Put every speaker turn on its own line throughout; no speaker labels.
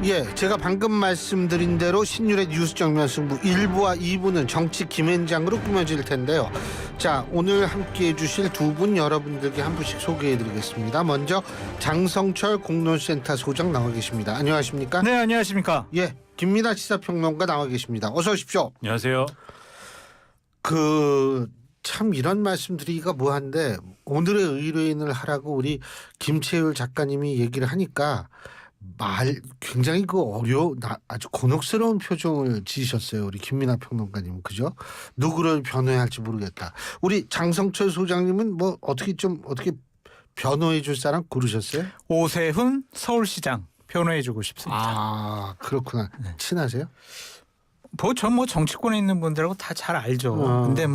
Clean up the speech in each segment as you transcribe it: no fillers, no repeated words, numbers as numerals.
예, 제가 방금 말씀드린 대로 신율의 뉴스 정면 승부 1부와 2부는 정치 김앤장으로 꾸며질 텐데요. 자, 오늘 함께해 주실 두 분 여러분들께 한 분씩 소개해 드리겠습니다. 먼저 장성철 공론센터 소장 나와 계십니다. 안녕하십니까?
네, 안녕하십니까?
예, 김민하 시사평론가 나와 계십니다. 어서 오십시오.
안녕하세요.
참 이런 말씀드리기가 뭐한데 오늘의 의뢰인을 하라고 우리 김채율 작가님이 얘기를 하니까 굉장히 아주 곤혹스러운 표정을 지으셨어요. 우리 김민하 평론가님, 그죠? 누구를 변호해야 할지 모르겠다. 우리 장성철 소장님은 어떻게 변호해 줄 사람 고르셨어요?
오세훈 서울시장 변호해주고 싶습니다.
아, 그렇구나.
네.
친하세요?
전 정치권에 있는 분들하고 다 잘 알죠. 근데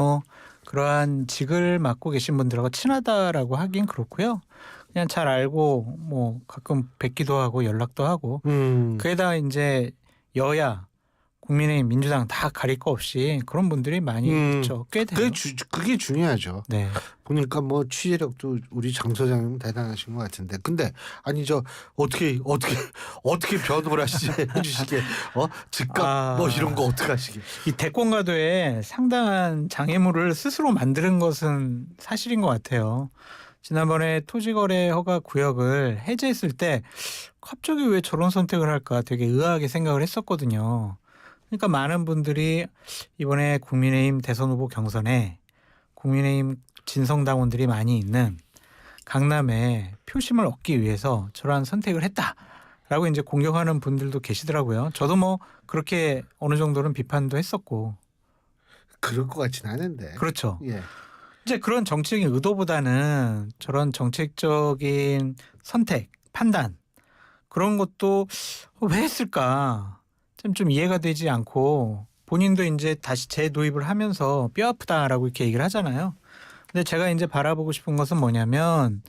그러한 직을 맡고 계신 분들하고 친하다라고 하긴 그렇고요. 그냥 잘 알고 가끔 뵙기도 하고 연락도 하고 그에다 이제 여야 국민의힘 민주당 다 가릴 거 없이 그런 분들이 많이 있죠. 꽤 돼요.
그게 중요하죠.
네.
보니까 취재력도 우리 장 소장님 대단하신 것 같은데, 근데 어떻게 변호를 해주시게 즉각 이런 거 어떻게 하시게?
이 대권과도에 상당한 장애물을 스스로 만드는 것은 사실인 것 같아요. 지난번에 토지거래 허가 구역을 해제했을 때 갑자기 왜 저런 선택을 할까 되게 의아하게 생각을 했었거든요. 그러니까 많은 분들이 이번에 국민의힘 대선 후보 경선에 국민의힘 진성당원들이 많이 있는 강남에 표심을 얻기 위해서 저러한 선택을 했다라고 이제 공격하는 분들도 계시더라고요. 저도 그렇게 어느 정도는 비판도 했었고.
그럴 것 같진 않은데.
그렇죠.
예. 이제
그런 정치적인 의도보다는 저런 정책적인 선택, 판단 그런 것도 왜 했을까 좀 이해가 되지 않고 본인도 이제 다시 재도입을 하면서 뼈 아프다라고 이렇게 얘기를 하잖아요. 근데 제가 이제 바라보고 싶은 것은 뭐냐면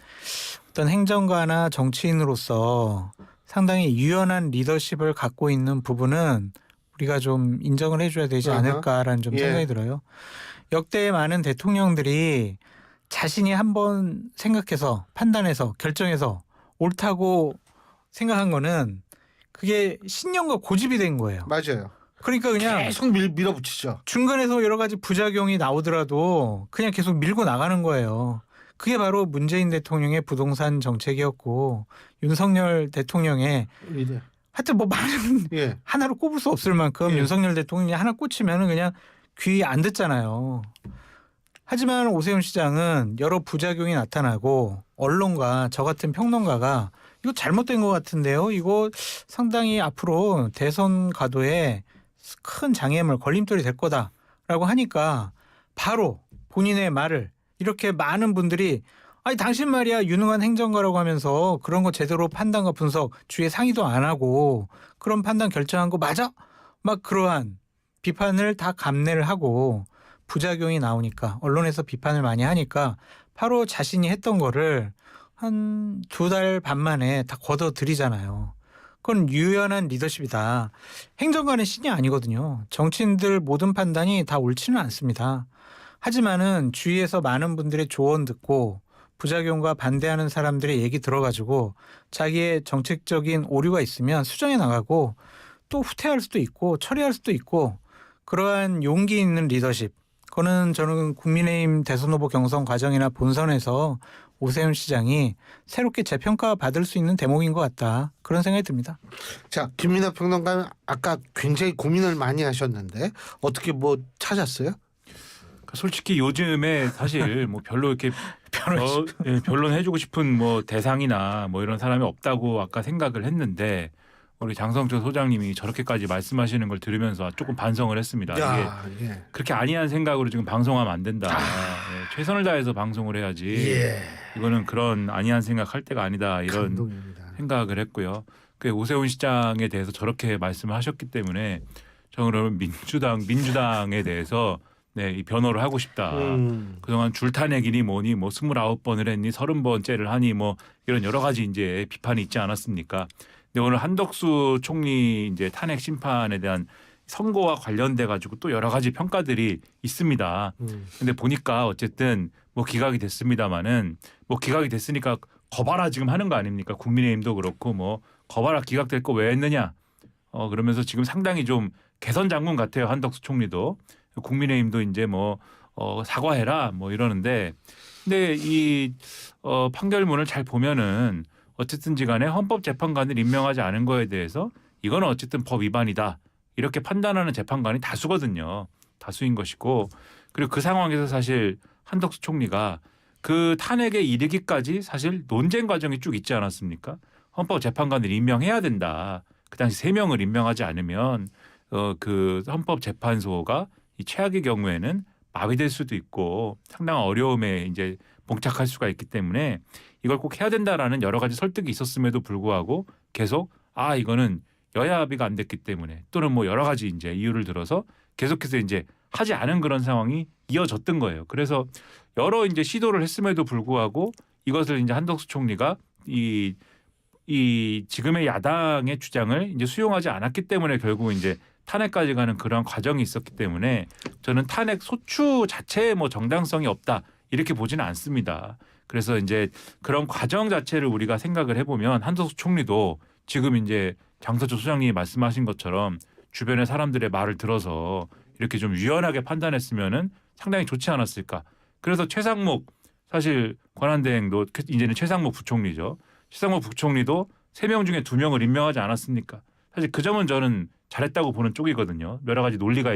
어떤 행정가나 정치인으로서 상당히 유연한 리더십을 갖고 있는 부분은 우리가 좀 인정을 해줘야 되지 않을까라는 좀 생각이 들어요. 역대 많은 대통령들이 자신이 한번 생각해서 판단해서 결정해서 옳다고 생각한 거는 그게 신념과 고집이 된 거예요.
맞아요.
그러니까 그냥
계속 밀어붙이죠.
중간에서 여러 가지 부작용이 나오더라도 그냥 계속 밀고 나가는 거예요. 그게 바로 문재인 대통령의 부동산 정책이었고 윤석열 대통령의 하여튼 많은 하나로 꼽을 수 없을 만큼 윤석열 대통령이 하나 꽂히면 그냥 귀 안 듣잖아요. 하지만 오세훈 시장은 여러 부작용이 나타나고 언론과 저 같은 평론가가 이거 잘못된 것 같은데요. 이거 상당히 앞으로 대선 가도에 큰 장애물 걸림돌이 될 거다라고 하니까 바로 본인의 말을 이렇게 많은 분들이 아니 당신 말이야 유능한 행정가라고 하면서 그런 거 제대로 판단과 분석 주위에 상의도 안 하고 그런 판단 결정한 거 맞아? 막 그러한 비판을 다 감내를 하고 부작용이 나오니까 언론에서 비판을 많이 하니까 바로 자신이 했던 거를 한 2달 반 만에 다 걷어들이잖아요. 그건 유연한 리더십이다. 행정가는 신이 아니거든요. 정치인들 모든 판단이 다 옳지는 않습니다. 하지만은 주위에서 많은 분들의 조언 듣고 부작용과 반대하는 사람들의 얘기 들어가지고 자기의 정책적인 오류가 있으면 수정해 나가고 또 후퇴할 수도 있고 처리할 수도 있고 그러한 용기 있는 리더십. 그거는 저는 국민의힘 대선 후보 경선 과정이나 본선에서 오세훈 시장이 새롭게 재평가 받을 수 있는 대목인 것 같다. 그런 생각이 듭니다.
자, 김민하 평론가는 아까 굉장히 고민을 많이 하셨는데 어떻게 찾았어요?
솔직히 요즘에 사실 별로 이렇게 변론해주고 싶은 대상이나 이런 사람이 없다고 아까 생각을 했는데 우리 장성철 소장님이 저렇게까지 말씀하시는 걸 들으면서 조금 반성을 했습니다. 이게 그렇게 아니한 생각으로 지금 방송하면 안 된다. 최선을 다해서 방송을 해야지. 이거는 그런 아니한 생각할 때가 아니다. 이런
감동입니다.
생각을 했고요. 오세훈 시장에 대해서 저렇게 말씀을 하셨기 때문에 저는 그러면 민주당에 대해서 이 변호를 하고 싶다. 그동안 줄타내기니 뭐니 29번을 했니 30번째를 하니 이런 여러 가지 이제 비판이 있지 않았습니까? 근데 오늘 한덕수 총리 이제 탄핵 심판에 대한 선거와 관련돼 가지고 또 여러 가지 평가들이 있습니다. 근데 보니까 어쨌든 기각이 됐습니다마는 기각이 됐으니까 거봐라 지금 하는 거 아닙니까? 국민의힘도 그렇고 거봐라 기각될 거 왜 했느냐? 그러면서 지금 상당히 좀 개선 장군 같아요. 한덕수 총리도. 국민의힘도 이제 뭐 사과해라 뭐 이러는데 근데 이 판결문을 잘 보면은 어쨌든지 간에 헌법재판관을 임명하지 않은 거에 대해서 이거는 어쨌든 법 위반이다. 이렇게 판단하는 재판관이 다수거든요. 다수인 것이고 그리고 그 상황에서 사실 한덕수 총리가 그 탄핵에 이르기까지 사실 논쟁 과정이 쭉 있지 않았습니까? 헌법재판관을 임명해야 된다. 그 당시 3명을 임명하지 않으면 그 헌법재판소가 이 최악의 경우에는 마비될 수도 있고 상당한 어려움에 이제 봉착할 수가 있기 때문에 이걸 꼭 해야 된다라는 여러 가지 설득이 있었음에도 불구하고 계속 이거는 여야 합의가 안 됐기 때문에 또는 뭐 여러 가지 이제 이유를 들어서 계속해서 이제 하지 않은 그런 상황이 이어졌던 거예요. 그래서 여러 이제 시도를 했음에도 불구하고 이것을 이제 한덕수 총리가 이 지금의 야당의 주장을 이제 수용하지 않았기 때문에 결국 이제 탄핵까지 가는 그런 과정이 있었기 때문에 저는 탄핵 소추 자체에 뭐 정당성이 없다 이렇게 보지는 않습니다. 그래서 이제 그런 과정 자체를 우리가 생각을 해보면 한덕수 총리도 지금 이제 장서철 소장님이 말씀하신 것처럼 주변의 사람들의 말을 들어서 이렇게 좀 유연하게 판단했으면은 상당히 좋지 않았을까. 그래서 최상목 사실 권한대행도 이제는 최상목 부총리죠. 최상목 부총리도 3명 중에 2명을 임명하지 않았습니까? 사실 그 점은 저는 잘했다고 보는 쪽이거든요. 여러 가지 논리가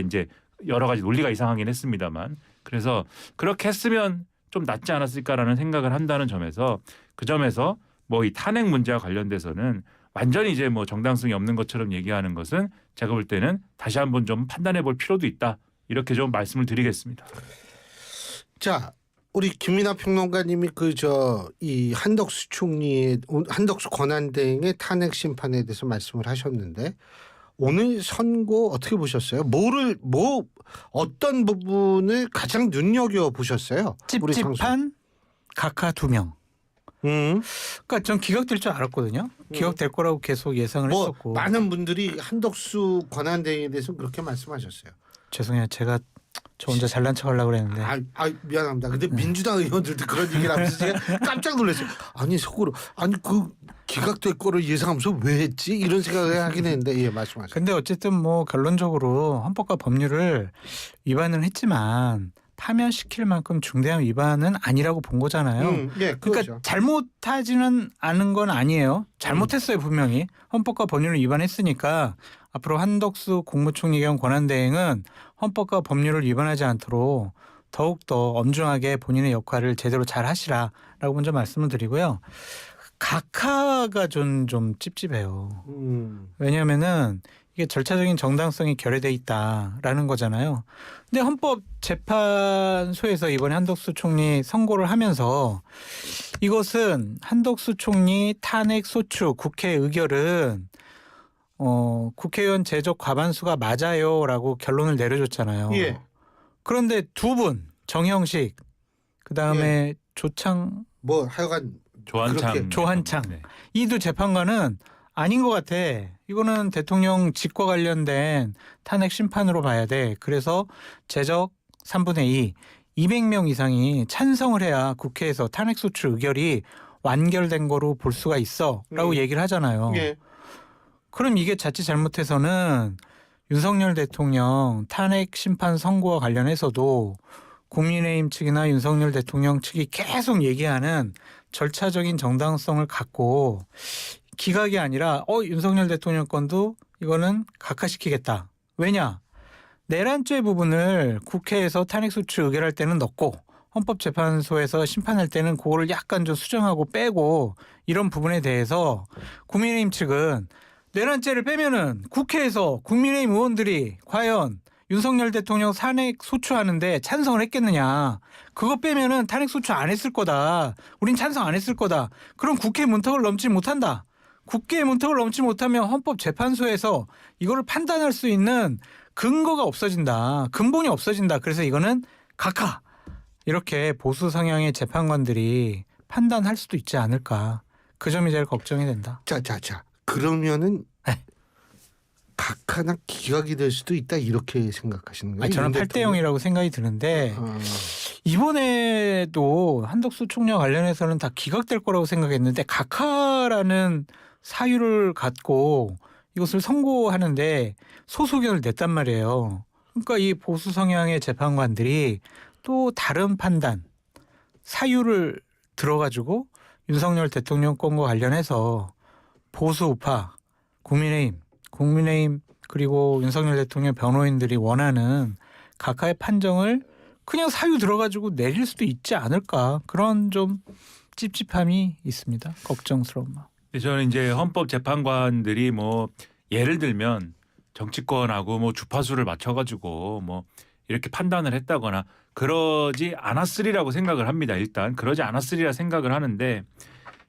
이상하긴 했습니다만. 그래서 그렇게 했으면 좀 낫지 않았을까라는 생각을 한다는 점에서 그 점에서 뭐 이 탄핵 문제와 관련돼서는 완전히 이제 뭐 정당성이 없는 것처럼 얘기하는 것은 제가 볼 때는 다시 한번 좀 판단해 볼 필요도 있다. 이렇게 좀 말씀을 드리겠습니다.
자, 우리 김민하 평론가님이 이 한덕수 권한대행의 탄핵 심판에 대해서 말씀을 하셨는데 오늘 선고 어떻게 보셨어요? 어떤 부분을 가장 눈여겨 보셨어요?
찝찝한 각하 2명. 그러니까 전 기각될 줄 알았거든요. 기각될 거라고 계속 예상을 했었고.
많은 분들이 한덕수 권한대행에 대해서 그렇게 말씀하셨어요.
죄송해요. 제가 저 혼자 잘난 척하려고 그랬는데.
미안합니다. 근데 민주당 의원들도 그런 얘기를 하면서 제가 깜짝 놀랐어요. 속으로 그 기각될 거를 예상하면서 왜 했지? 이런 생각을 하긴 했는데 말씀하세요.
근데 어쨌든 뭐 결론적으로 헌법과 법률을 위반을 했지만 파면시킬 만큼 중대한 위반은 아니라고 본 거잖아요. 그러니까 잘못하지는 않은 건 아니에요. 잘못했어요 분명히. 헌법과 법률을 위반했으니까 앞으로 한덕수 국무총리 겸 권한대행은 헌법과 법률을 위반하지 않도록 더욱더 엄중하게 본인의 역할을 제대로 잘 하시라라고 먼저 말씀을 드리고요. 각하가 좀 찝찝해요. 왜냐하면은 이게 절차적인 정당성이 결여돼 있다라는 거잖아요. 근데 헌법재판소에서 이번에 한덕수 총리 선고를 하면서 이것은 한덕수 총리 탄핵 소추 국회 의결은 국회의원 제적 과반수가 맞아요라고 결론을 내려줬잖아요.
예.
그런데 2분 정형식 그다음에 조창
하여간
조한창
네.
이 두 재판관은 아닌 것 같아. 이거는 대통령 직과 관련된 탄핵 심판으로 봐야 돼. 그래서 제적 3분의 2, 200명 이상이 찬성을 해야 국회에서 탄핵소추 의결이 완결된 거로 볼 수가 있어라고 얘기를 하잖아요.
예.
그럼 이게 자칫 잘못해서는 윤석열 대통령 탄핵 심판 선고와 관련해서도 국민의힘 측이나 윤석열 대통령 측이 계속 얘기하는 절차적인 정당성을 갖고 기각이 아니라 윤석열 대통령 건도 이거는 각하시키겠다. 왜냐? 내란죄 부분을 국회에서 탄핵소추 의결할 때는 넣고 헌법재판소에서 심판할 때는 그거를 약간 좀 수정하고 빼고 이런 부분에 대해서 국민의힘 측은 내란죄를 빼면은 국회에서 국민의힘 의원들이 과연 윤석열 대통령 탄핵 소추하는데 찬성을 했겠느냐. 그거 빼면은 탄핵 소추 안 했을 거다. 우린 찬성 안 했을 거다. 그럼 국회 문턱을 넘지 못한다. 국회 문턱을 넘지 못하면 헌법재판소에서 이거를 판단할 수 있는 근거가 없어진다. 근본이 없어진다. 그래서 이거는 각하. 이렇게 보수 성향의 재판관들이 판단할 수도 있지 않을까. 그 점이 제일 걱정이 된다.
자. 그러면은 각하나 기각이 될 수도 있다 이렇게 생각하시는 거예요?
저는 8대 0이라고 생각이 드는데 이번에도 한덕수 총리와 관련해서는 다 기각될 거라고 생각했는데 각하라는 사유를 갖고 이것을 선고하는데 소수견을 냈단 말이에요. 그러니까 이 보수 성향의 재판관들이 또 다른 판단, 사유를 들어가지고 윤석열 대통령권과 관련해서 보수 우파, 국민의힘 그리고 윤석열 대통령 변호인들이 원하는 각하의 판정을 그냥 사유 들어가지고 내릴 수도 있지 않을까, 그런 좀 찝찝함이 있습니다. 걱정스러운 마음.
저는 이제 헌법재판관들이 뭐 예를 들면 정치권하고 뭐 주파수를 맞춰가지고 뭐 이렇게 판단을 했다거나 그러지 않았으리라고 생각을 합니다. 일단 그러지 않았으리라 생각을 하는데,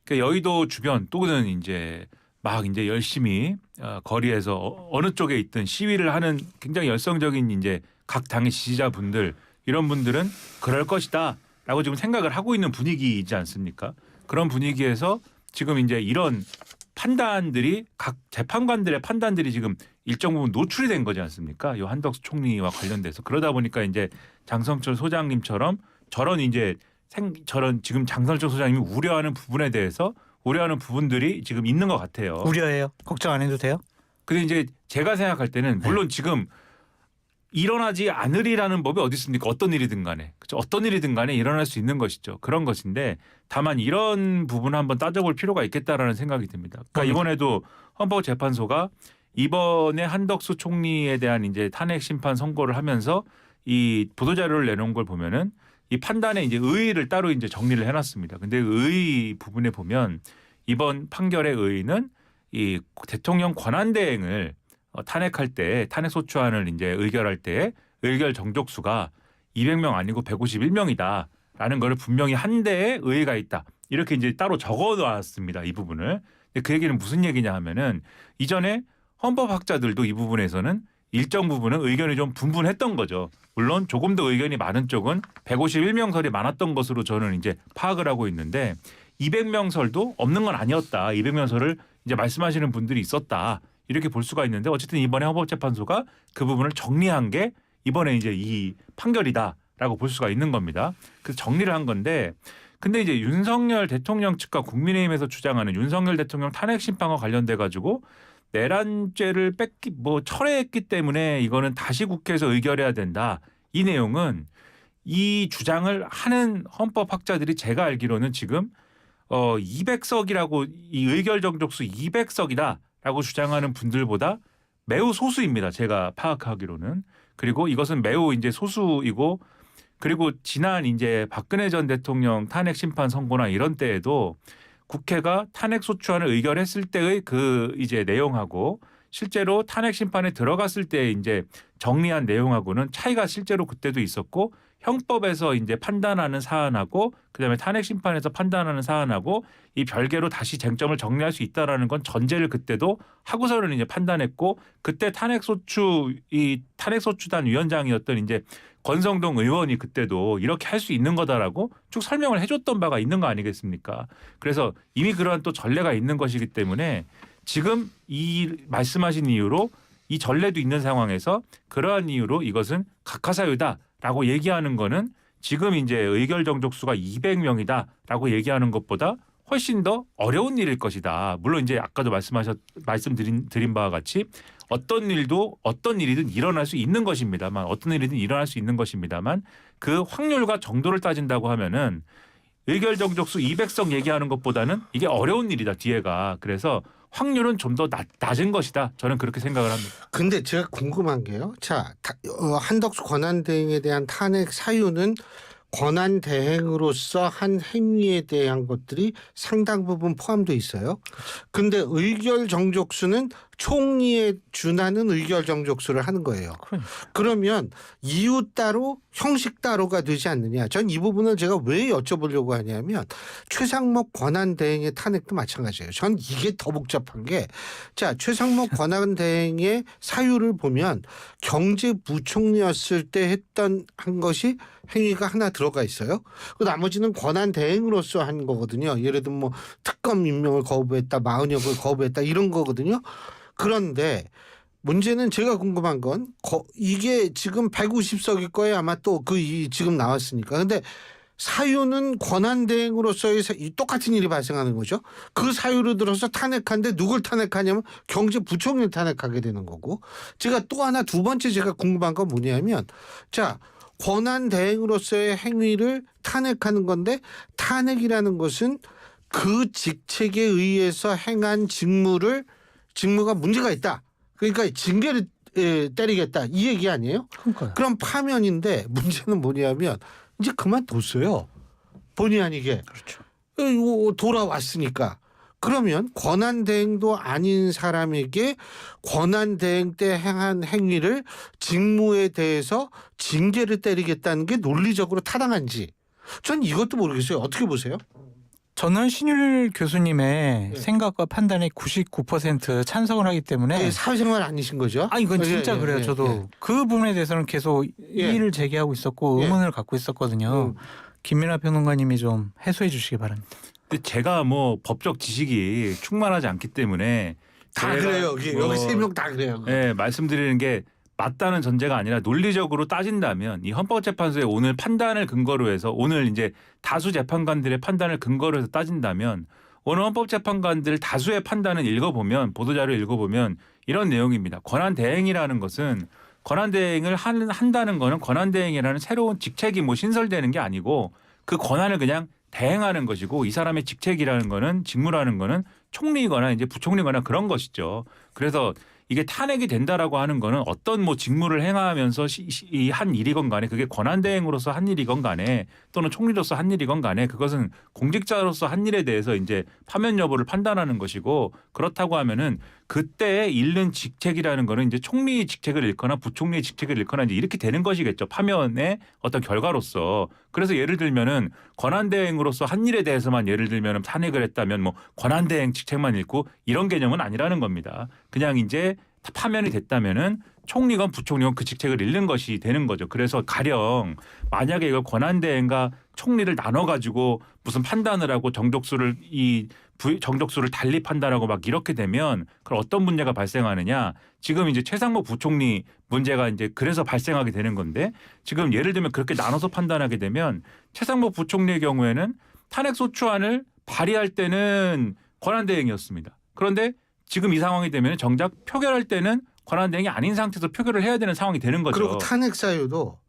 그 여의도 주변 또는 이제 막 이제 열심히 거리에서 어느 쪽에 있든 시위를 하는 굉장히 열성적인 이제 각 당의 지지자분들, 이런 분들은 그럴 것이다라고 지금 생각을 하고 있는 분위기이지 않습니까? 그런 분위기에서 지금 이제 이런 판단들이 각 재판관들의 판단들이 지금 일정 부분 노출이 된 거지 않습니까? 이 한덕수 총리와 관련돼서. 그러다 보니까 이제 장성철 소장님처럼 저런 지금 장성철 소장님이 우려하는 부분에 대해서 우려하는 부분들이 지금 있는 것 같아요.
우려해요? 걱정 안 해도 돼요?
근데 이제 제가 생각할 때는 물론 지금 일어나지 않으리라는 법이 어디 있습니까? 어떤 일이든 간에. 그렇죠? 어떤 일이든 간에 일어날 수 있는 것이죠. 그런 것인데 다만 이런 부분을 한번 따져볼 필요가 있겠다라는 생각이 듭니다. 그러니까 이번에도 헌법재판소가 이번에 한덕수 총리에 대한 이제 탄핵 심판 선고를 하면서 이 보도자료를 내놓은 걸 보면은 이 판단에 이제 의의를 따로 이제 정리를 해놨습니다. 근데 의의 부분에 보면 이번 판결의 의의는 이 대통령 권한대행을 탄핵할 때 탄핵소추안을 이제 의결할 때 의결 정족수가 200명 아니고 151명이다라는 걸 분명히 한 대에 의의가 있다. 이렇게 이제 따로 적어놨습니다. 이 부분을. 근데 그 얘기는 무슨 얘기냐 하면은 이전에 헌법학자들도 이 부분에서는 일정 부분은 의견이 좀 분분했던 거죠. 물론 조금 더 의견이 많은 쪽은 151명설이 많았던 것으로 저는 이제 파악을 하고 있는데 200명설도 없는 건 아니었다. 200명설을 이제 말씀하시는 분들이 있었다. 이렇게 볼 수가 있는데 어쨌든 이번에 헌법재판소가 그 부분을 정리한 게 이번에 이제 이 판결이다라고 볼 수가 있는 겁니다. 그래서 정리를 한 건데, 근데 이제 윤석열 대통령 측과 국민의힘에서 주장하는 윤석열 대통령 탄핵 심판과 관련돼 가지고 내란죄를 철회했기 때문에 이거는 다시 국회에서 의결해야 된다. 이 내용은 이 주장을 하는 헌법학자들이 제가 알기로는 지금 200석이라고 이 의결 정족수 200석이다라고 주장하는 분들보다 매우 소수입니다. 제가 파악하기로는. 그리고 이것은 매우 이제 소수이고, 그리고 지난 이제 박근혜 전 대통령 탄핵 심판 선고나 이런 때에도 국회가 탄핵 소추안을 의결했을 때의 그 이제 내용하고 실제로 탄핵 심판에 들어갔을 때 이제 정리한 내용하고는 차이가 실제로 그때도 있었고, 형법에서 이제 판단하는 사안하고 그다음에 탄핵 심판에서 판단하는 사안하고 이 별개로 다시 쟁점을 정리할 수 있다라는 건 전제를 그때도 하고서는 이제 판단했고, 그때 탄핵소추단 위원장이었던 이제 권성동 의원이 그때도 이렇게 할 수 있는 거다라고 쭉 설명을 해줬던 바가 있는 거 아니겠습니까? 그래서 이미 그러한 또 전례가 있는 것이기 때문에 지금 이 말씀하신 이유로 이 전례도 있는 상황에서 그러한 이유로 이것은 각하사유다라고 얘기하는 거는 지금 이제 의결 정족수가 200명이다라고 얘기하는 것보다 훨씬 더 어려운 일일 것이다. 물론 이제 아까도 말씀드린 바와 같이 어떤 일이든 일어날 수 있는 것입니다만, 그 확률과 정도를 따진다고 하면은 의결 정족수 200석 얘기하는 것보다는 이게 어려운 일이다, 뒤에가. 그래서 확률은 좀 더 낮은 것이다. 저는 그렇게 생각을 합니다.
근데 제가 궁금한 게요. 자, 한덕수 권한대행에 대한 탄핵 사유는 권한대행으로서 한 행위에 대한 것들이 상당 부분 포함되어 있어요. 근데 의결 정족수는 총리에 준하는 의결 정족수를 하는 거예요. 그러면 이유 따로 형식 따로가 되지 않느냐. 전 이 부분을 제가 왜 여쭤보려고 하냐면 최상목 권한대행의 탄핵도 마찬가지예요. 전 이게 더 복잡한 게, 자, 최상목 권한대행의 사유를 보면 경제부총리였을 때 한 것이 행위가 하나 들어가 있어요. 그 나머지는 권한대행으로서 한 거거든요. 예를 들면 뭐 특검 임명을 거부했다, 마은혁을 거부했다, 이런 거거든요. 그런데 문제는 제가 궁금한 건 이게 지금 150석일 거예요. 아마 또 지금 나왔으니까. 근데 사유는 권한대행으로서의 똑같은 일이 발생하는 거죠. 그 사유로 들어서 탄핵하는데 누굴 탄핵하냐면 경제부총리를 탄핵하게 되는 거고. 제가 또 하나 두 번째 제가 궁금한 건 뭐냐면 자 권한대행으로서의 행위를 탄핵하는 건데 탄핵이라는 것은 그 직책에 의해서 행한 직무가 문제가 있다. 그러니까 징계를 때리겠다 이 얘기 아니에요?
그러니까요.
그럼 파면인데 문제는 뭐냐면 이제 그만뒀어요. 본의 아니게.
그렇죠.
돌아왔으니까. 그러면 권한대행도 아닌 사람에게 권한대행 때 행한 행위를 직무에 대해서 징계를 때리겠다는 게 논리적으로 타당한지 전 이것도 모르겠어요. 어떻게 보세요?
저는 신율 교수님의
네.
생각과 판단에 99% 찬성을 하기 때문에
사회생활 아니신 거죠?
아 이건 진짜
예,
그래요.
예,
저도
예.
그 부분에 대해서는 계속
예.
이의를 제기하고 있었고
예.
의문을 갖고 있었거든요. 김민하 평론가님이 좀 해소해 주시기 바랍니다.
근데 제가 뭐 법적 지식이 충만하지 않기 때문에
다
제가
그래요.
뭐
여기 세 명 다 그래요.
예, 말씀드리는 게 맞다는 전제가 아니라 논리적으로 따진다면 이 헌법재판소의 오늘 판단을 근거로 해서 오늘 이제 다수 재판관들의 판단을 근거로 해서 따진다면 오늘 헌법재판관들 다수의 판단을 읽어보면 보도자료 읽어보면 이런 내용입니다. 권한대행이라는 것은 권한대행을 한다는 거는 권한대행이라는 새로운 직책이 뭐 신설되는 게 아니고 그 권한을 그냥 대행하는 것이고 이 사람의 직책이라는 거는 직무라는 거는 총리거나 이제 부총리거나 그런 것이죠. 그래서 이게 탄핵이 된다라고 하는 거는 어떤 뭐 직무를 행하면서 한 일이건 간에 그게 권한대행으로서 한 일이건 간에 또는 총리로서 한 일이건 간에 그것은 공직자로서 한 일에 대해서 이제 파면 여부를 판단하는 것이고 그렇다고 하면은 그때 잃는 직책이라는 거는 이제 총리 직책을 잃거나 부총리 직책을 잃거나 이제 이렇게 되는 것이겠죠. 파면의 어떤 결과로서. 그래서 예를 들면은 권한대행으로서 한 일에 대해서만 예를 들면은 탄핵을 했다면 뭐 권한대행 직책만 잃고 이런 개념은 아니라는 겁니다. 그냥 이제 파면이 됐다면은 총리건 부총리건 그 직책을 잃는 것이 되는 거죠. 그래서 가령 만약에 이걸 권한대행과 총리를 나눠 가지고 무슨 판단을 하고 정족수를 달리 판단하고 막 이렇게 되면 그럼 어떤 문제가 발생하느냐? 지금 이제 최상목 부총리 문제가 이제 그래서 발생하게 되는 건데 지금 예를 들면 그렇게 나눠서 판단하게 되면 최상목 부총리의 경우에는 탄핵 소추안을 발의할 때는 권한대행이었습니다. 그런데 지금 이 상황이 되면 정작 표결할 때는 권한대행이 아닌 상태에서 표결을 해야 되는 상황이 되는 거죠.
그리고 탄핵 사유도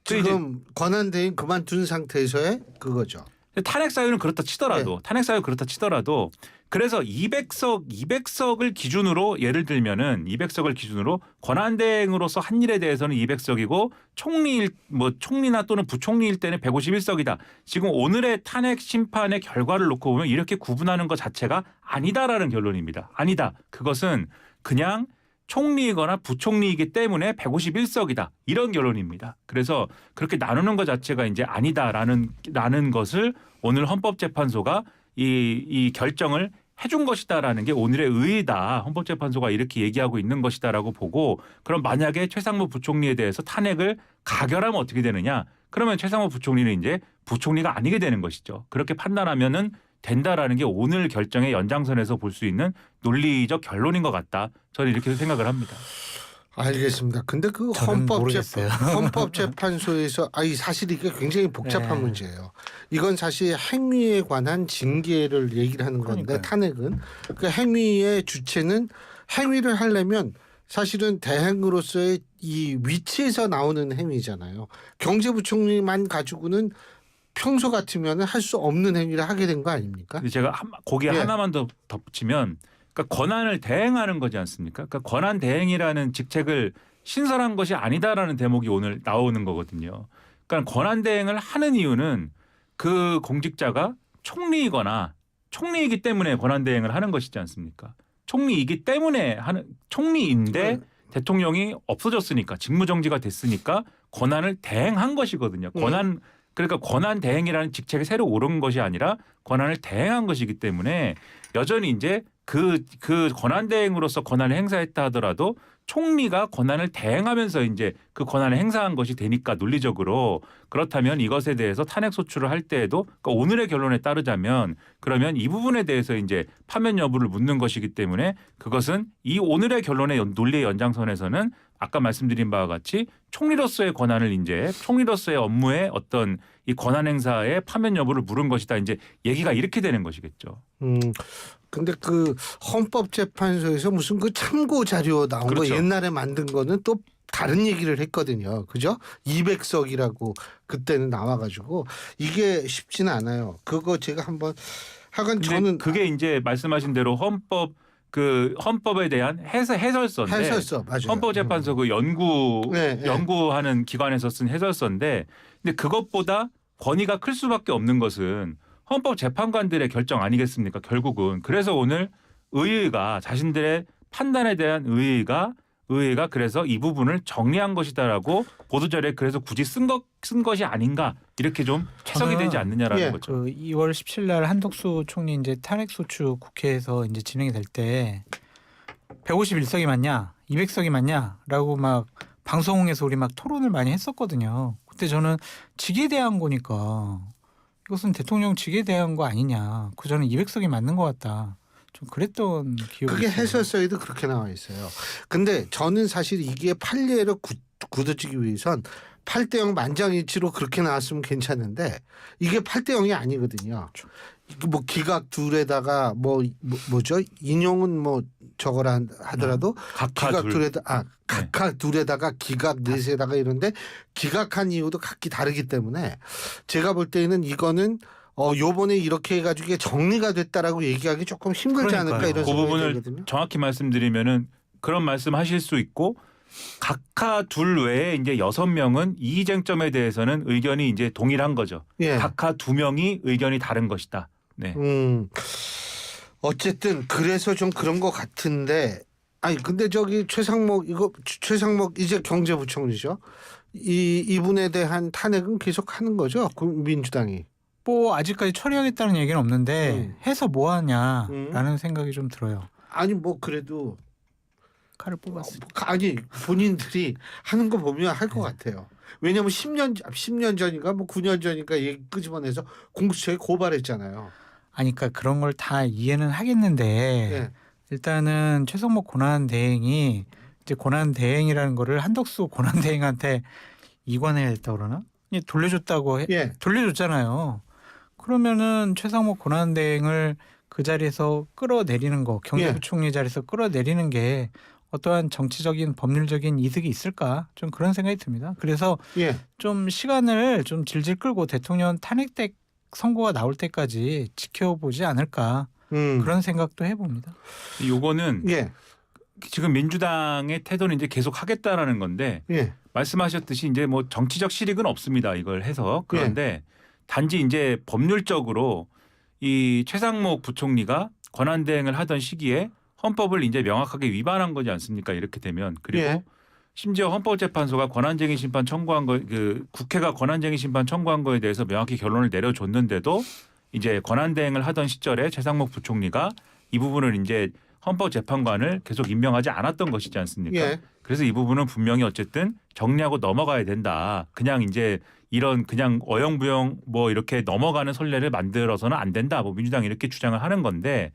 지금 권한대행 그만둔 상태에서의 그거죠.
탄핵 사유는 그렇다 치더라도 탄핵 사유 그렇다 치더라도 그래서 200석을 기준으로 예를 들면은 200석을 기준으로 권한대행으로서 한 일에 대해서는 200석이고 총리나 또는 부총리일 때는 151석이다. 지금 오늘의 탄핵 심판의 결과를 놓고 보면 이렇게 구분하는 것 자체가 아니다라는 결론입니다. 아니다. 그것은 그냥 총리이거나 부총리이기 때문에 151석이다. 이런 결론입니다. 그래서 그렇게 나누는 것 자체가 이제 아니다라는 것을 오늘 헌법재판소가 이 결정을 해준 것이다라는 게 오늘의 의의다. 헌법재판소가 이렇게 얘기하고 있는 것이다라고 보고 그럼 만약에 최상무 부총리에 대해서 탄핵을 가결하면 어떻게 되느냐. 그러면 최상무 부총리는 이제 부총리가 아니게 되는 것이죠. 그렇게 판단하면은 된다라는 게 오늘 결정의 연장선에서 볼 수 있는 논리적 결론인 것 같다. 저는 이렇게 생각을 합니다.
알겠습니다. 근데 그
저는 모르겠어요.
헌법재판소에서 사실 이게 굉장히 복잡한
네.
문제예요. 이건 사실 행위에 관한 징계를 얘기를 하는 건데
그러니까요.
탄핵은 그 행위의 주체는 행위를 하려면 사실은 대행으로서의 이 위치에서 나오는 행위잖아요. 경제부총리만 가지고는 평소 같으면 할 수 없는 행위를 하게 된 거 아닙니까?
근데 제가 거기에
예.
하나만 더 덧붙이면 그러니까 권한을 대행하는 거지 않습니까? 그러니까 권한 대행이라는 직책을 신설한 것이 아니다라는 대목이 오늘 나오는 거거든요. 그러니까 권한 대행을 하는 이유는 그 공직자가 총리이거나 총리이기 때문에 권한 대행을 하는 것이지 않습니까? 총리이기 때문에 하는 총리인데 대통령이 없어졌으니까 직무정지가 됐으니까 권한을 대행한 것이거든요. 그러니까 권한 대행이라는 직책이 새로 오른 것이 아니라 권한을 대행한 것이기 때문에 여전히 이제 그 권한 대행으로서 권한을 행사했다 하더라도 총리가 권한을 대행하면서 이제 그 권한을 행사한 것이 되니까 논리적으로 그렇다면 이것에 대해서 탄핵 소추를 할 때에도 그러니까 오늘의 결론에 따르자면 그러면 이 부분에 대해서 이제 파면 여부를 묻는 것이기 때문에 그것은 이 오늘의 결론의 논리의 연장선에서는 아까 말씀드린 바와 같이 총리로서의 권한을 이제 총리로서의 업무에 어떤 이 권한 행사의 파면 여부를 물은 것이다. 이제 얘기가 이렇게 되는 것이겠죠.
근데 그 헌법재판소에서 무슨 그 참고 자료 나온
그렇죠.
거 옛날에 만든 거는 또 다른 얘기를 했거든요. 그죠? 200석이라고 그때는 나와가지고 이게 쉽지는 않아요. 그거 제가 한번 하여간 저는
그게 이제 말씀하신 대로 헌법에 대한 해설서인데
해설서 맞아요.
헌법재판소 그 연구하는 기관에서 쓴 해설서인데 근데 그것보다 권위가 클 수밖에 없는 것은 헌법재판관들의 결정 아니겠습니까? 결국은 그래서 오늘 의회가 자신들의 판단에 대한 의회가 그래서 이 부분을 정리한 것이다라고 보도자료에 그래서 굳이 쓴 것이 아닌가 이렇게 좀 해석이 되지 않느냐라는
예.
거죠.
그 2월 17일 날 한덕수 총리 이제 탄핵 소추 국회에서 이제 진행이 될 때 151석이 맞냐, 200석이 맞냐라고 막 방송에서 우리 막 토론을 많이 했었거든요. 그때 저는 직에 대한 거니까 이것은 대통령 직에 대한 거 아니냐. 그 저는 200석이 맞는 것 같다. 좀 그랬던 기억이
그게
있어요.
해설서에도 그렇게 나와 있어요. 근데 저는 사실 이게 판례로 굳어지기 위해선 8대0 만장일치로 그렇게 나왔으면 괜찮은데 이게 8대0이 아니거든요. 뭐 기각 둘에다가 뭐죠? 인용은 뭐 저거라 하더라도
각하
각하 둘에다가 기각 넷에다가 이런데 기각한 이유도 각기 다르기 때문에 제가 볼 때는 이거는 요번에 이렇게 해가지고 이게 정리가 됐다라고 얘기하기 조금 힘들지 않을까
그러니까요.
이런
그
생각이
부분을
들거든요.
정확히 말씀드리면은 그런 말씀하실 수 있고 각하 둘 외에 이제 6명은 이 쟁점에 대해서는 의견이 이제 동일한 거죠.
예.
각하 2명이 의견이 다른 것이다. 네.
어쨌든 그래서 좀 그런 것 같은데 아니 근데 저기 최상목 이제 경제부총리죠. 이분에 대한 탄핵은 계속 하는 거죠. 민주당이.
뭐 아직까지 처리하겠다는 얘기는 없는데 해서 뭐 하냐라는 생각이 좀 들어요.
아니 뭐 그래도
칼을 뽑았어요.
아니 본인들이 하는 거 보면 할 것 같아요. 왜냐하면 10년 전인가 뭐 9년 전인가 얘기 끄집어내서 공수처에 고발했잖아요.
아니 그러니까 그런 걸 다 이해는 하겠는데
예.
일단은 최성목 권한대행이 이제 권한대행이라는 거를 한덕수 권한대행한테 이관해야 했다 그러나? 돌려줬다고
예.
돌려줬잖아요. 그러면은 최상목 권한대행을 그 자리에서 끌어내리는 거 경제부총리 자리에서 끌어내리는 게 어떠한 정치적인 법률적인 이득이 있을까 좀 그런 생각이 듭니다. 그래서
예.
좀 시간을 좀 질질 끌고 대통령 탄핵 선고가 나올 때까지 지켜보지 않을까 그런 생각도 해봅니다.
요거는
예.
지금 민주당의 태도는 이제 계속 하겠다라는 건데
예.
말씀하셨듯이 이제 뭐 정치적 실익은 없습니다. 이걸 해서 그런데 단지 이제 법률적으로 이 최상목 부총리가 권한대행을 하던 시기에 헌법을 이제 명확하게 위반한 거지 않습니까? 이렇게 되면 그리고
예.
심지어 헌법재판소가 권한쟁의 심판 청구한 거, 국회가 권한쟁의 심판 청구한 거에 대해서 명확히 결론을 내려줬는데도 이제 권한대행을 하던 시절에 최상목 부총리가 이 부분을 이제 헌법재판관을 계속 임명하지 않았던 것이지 않습니까?
예.
그래서 이 부분은 분명히 어쨌든 정리하고 넘어가야 된다. 그냥 이제 이런 그냥 어영부영 뭐 이렇게 넘어가는 선례를 만들어서는 안 된다. 뭐 민주당이 이렇게 주장을 하는 건데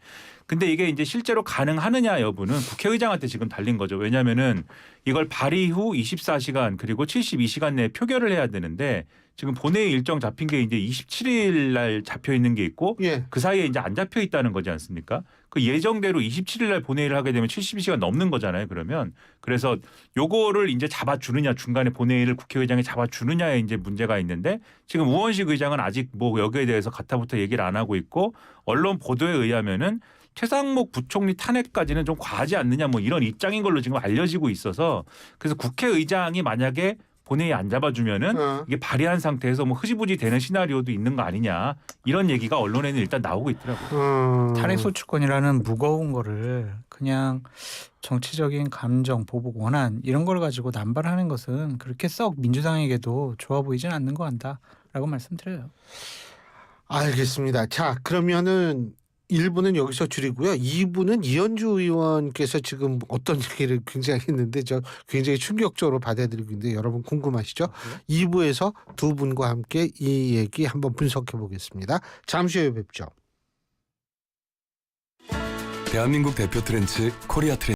근데 이게 이제 실제로 가능하느냐 여부는 국회의장한테 지금 달린 거죠. 왜냐하면은 이걸 발의 후 24시간 그리고 72시간 내에 표결을 해야 되는데 지금 본회의 일정 잡힌 게 이제 27일 날 잡혀 있는 게 있고
예.
그 사이에 이제 안 잡혀 있다는 거지 않습니까? 그 예정대로 27일 날 본회의를 하게 되면 72시간 넘는 거잖아요. 그러면 그래서 요거를 이제 잡아주느냐 중간에 본회의를 국회의장이 잡아주느냐에 이제 문제가 있는데 지금 우원식 의장은 아직 뭐 여기에 대해서 가타부터 얘기를 안 하고 있고 언론 보도에 의하면은 최상목 부총리 탄핵까지는 좀 과하지 않느냐 뭐 이런 입장인 걸로 지금 알려지고 있어서 그래서 국회의장이 만약에 본회의 안 잡아주면은 이게 발의한 상태에서 뭐 흐지부지 되는 시나리오도 있는 거 아니냐 이런 얘기가 언론에는 일단 나오고 있더라고요.
탄핵소추권이라는 무거운 거를 그냥 정치적인 감정, 보복, 원한 이런 걸 가지고 남발하는 것은 그렇게 썩 민주당에게도 좋아 보이진 않는 것 같다라고 말씀드려요.
알겠습니다. 자 그러면은 1부는 여기서 줄이고요. 2부는 이현주 의원께서 지금 어떤 얘기를 굉장히 했는데 저 굉장히 충격적으로 받아들이고 있는데 여러분 궁금하시죠? 2부에서 두 분과 함께 이 얘기 한번 분석해 보겠습니다. 잠시 후에 뵙죠.
대한민국 대표 트렌치 코리아 트렌치